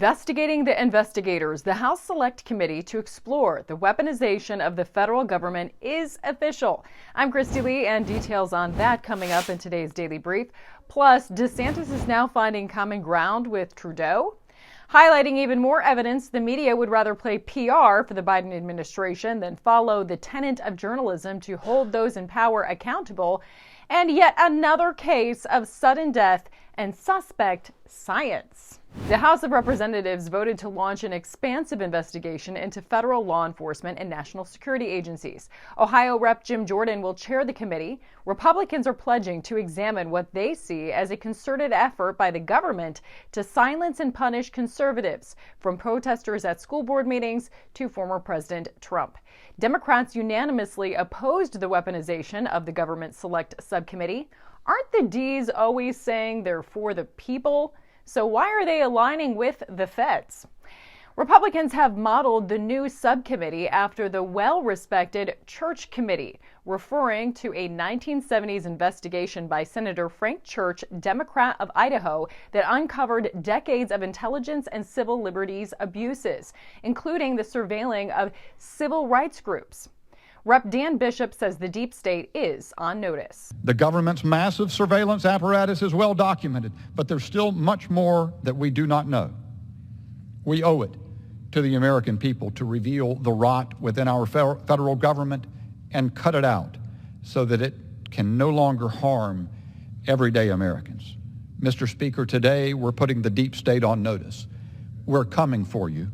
Investigating the investigators, the House Select Committee to explore the weaponization of the federal government is official. I'm Kristi Leigh, and details on that coming up in today's Daily Brief. Plus, Desantis is now finding common ground with Trudeau. Highlighting even more evidence, the media would rather play PR for the Biden administration than follow the tenet of journalism to hold those in power accountable. And yet another case of sudden death and suspect science. The House of Representatives voted to launch an expansive investigation into federal law enforcement and national security agencies. Ohio Rep. Jim Jordan will chair the committee. Republicans are pledging to examine what they see as a concerted effort by the government to silence and punish conservatives, from protesters at school board meetings to former President Trump. Democrats unanimously opposed the weaponization of the government select subcommittee. Aren't the D's always saying they're for the people? So why are they aligning with the feds? Republicans have modeled the new subcommittee after the well-respected Church Committee, referring to a 1970s investigation by Senator Frank Church, Democrat of Idaho, that uncovered decades of intelligence and civil liberties abuses, including the surveilling of civil rights groups. Rep. Dan Bishop says the deep state is on notice. The government's massive surveillance apparatus is well documented, but there's still much more that we do not know. We owe it to the American people to reveal the rot within our federal government and cut it out so that it can no longer harm everyday Americans. Mr. Speaker, today we're putting the deep state on notice. We're coming for you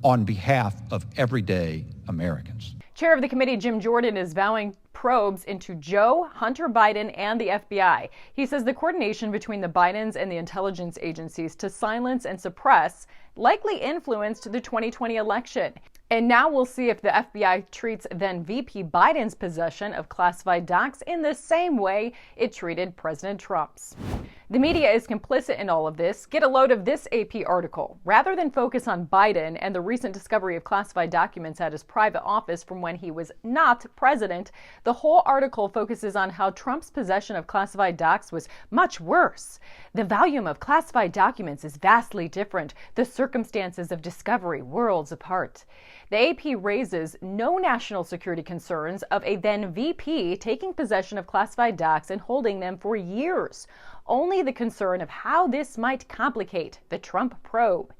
on behalf of everyday Americans. Chair of the committee, Jim Jordan, is vowing probes into Joe, Hunter Biden, and the FBI. He says the coordination between the Bidens and the intelligence agencies to silence and suppress likely influenced the 2020 election. And now we'll see if the FBI treats then VP Biden's possession of classified docs in the same way it treated President Trump's. The media is complicit in all of this. Get a load of this AP article. Rather than focus on Biden and the recent discovery of classified documents at his private office from when he was not president, the whole article focuses on how Trump's possession of classified docs was much worse. The volume of classified documents is vastly different. The circumstances of discovery worlds apart. The AP raises no national security concerns of a then VP taking possession of classified docs and holding them for years. Only the concern of how this might complicate the Trump probe.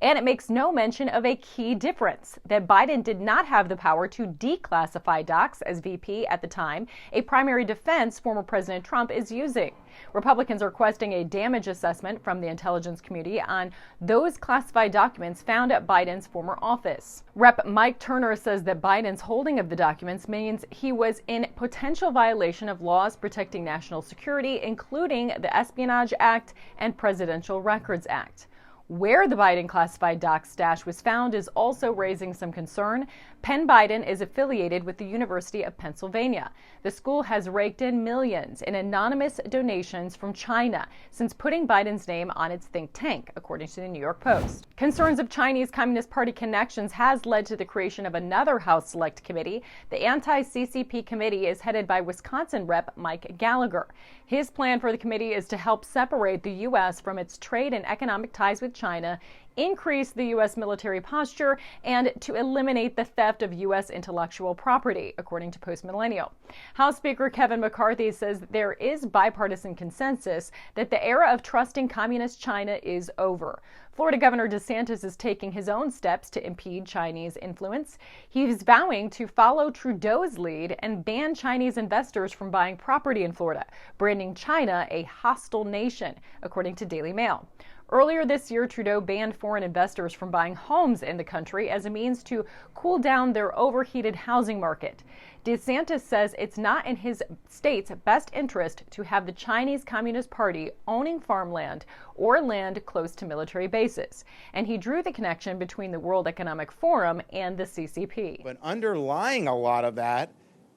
And it makes no mention of a key difference, that Biden did not have the power to declassify docs as VP at the time, a primary defense former President Trump is using. Republicans are requesting a damage assessment from the intelligence community on those classified documents found at Biden's former office. Rep. Mike Turner says that Biden's holding of the documents means he was in potential violation of laws protecting national security, including the Espionage Act and Presidential Records Act. Where the Biden classified doc stash was found is also raising some concern. Penn Biden is affiliated with the University of Pennsylvania. The school has raked in millions in anonymous donations from China since putting Biden's name on its think tank, according to the New York Post. Concerns of Chinese Communist Party connections has led to the creation of another House Select Committee. The Anti-CCP Committee is headed by Wisconsin Rep. Mike Gallagher. His plan for the committee is to help separate the U.S. from its trade and economic ties with China, increase the U.S. military posture, and to eliminate the theft of U.S. intellectual property, according to Post Millennial. House Speaker Kevin McCarthy says there is bipartisan consensus that the era of trusting communist China is over. Florida Governor Desantis is taking his own steps to impede Chinese influence. He's vowing to follow Trudeau's lead and ban Chinese investors from buying property in Florida, branding China a hostile nation, according to Daily Mail. Earlier this year, Trudeau banned foreign investors from buying homes in the country as a means to cool down their overheated housing market. DeSantis says it's not in his state's best interest to have the Chinese Communist Party owning farmland or land close to military bases. And he drew the connection between the World Economic Forum and the CCP. But underlying a lot of that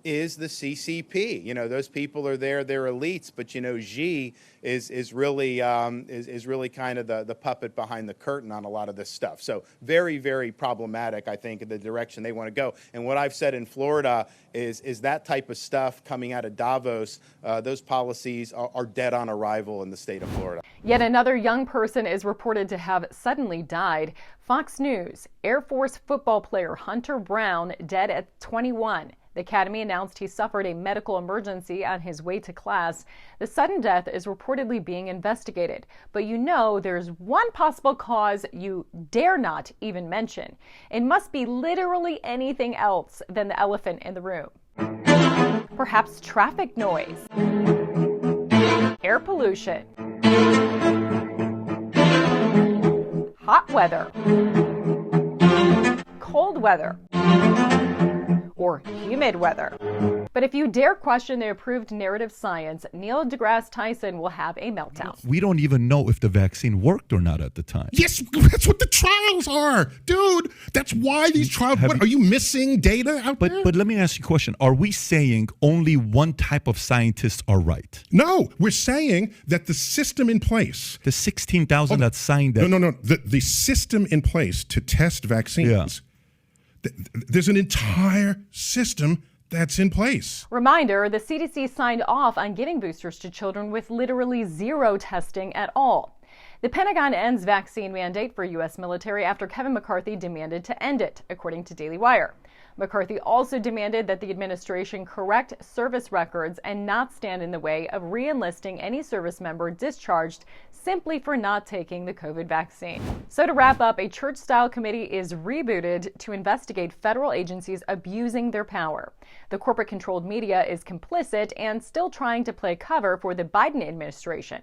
is the CCP. You know, those people are there, they're elites, but you know, Xi is really kind of the puppet behind the curtain on a lot of this stuff. So very, very problematic, I think, in the direction they want to go. And what I've said in Florida is that type of stuff coming out of Davos, those policies are dead on arrival in the state of Florida. Yet another young person is reported to have suddenly died. Fox News, Air Force football player Hunter Brown, dead at 21. The Academy announced he suffered a medical emergency on his way to class. The sudden death is reportedly being investigated. But you know there's one possible cause you dare not even mention. It must be literally anything else than the elephant in the room. Perhaps traffic noise, air pollution, hot weather, cold weather, or humid weather. But if you dare question the approved narrative science, Neil deGrasse Tyson will have a meltdown. We don't even know if the vaccine worked or not at the time. Yes, that's what the trials are. Dude, that's why these trials, are you missing data out there? But let me ask you a question. Are we saying only one type of scientists are right? No, we're saying that the system in place. The 16,000 that signed that. No. The system in place to test vaccines. Yeah. There's an entire system that's in place. Reminder, the CDC signed off on giving boosters to children with literally zero testing at all. The Pentagon ends vaccine mandate for U.S. military after Kevin McCarthy demanded to end it, according to Daily Wire. McCarthy also demanded that the administration correct service records and not stand in the way of re-enlisting any service member discharged simply for not taking the COVID vaccine. So to wrap up, a church-style committee is rebooted to investigate federal agencies abusing their power. The corporate-controlled media is complicit and still trying to play cover for the Biden administration.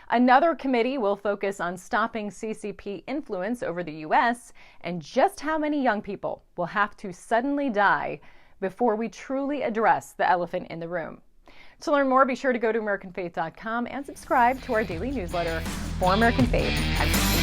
Another committee will focus on stopping CCP influence over the U.S. and just how many young people will have to suddenly die before we truly address the elephant in the room. To learn more, be sure to go to AmericanFaith.com and subscribe to our daily newsletter. For American Faith, I'm Kristi.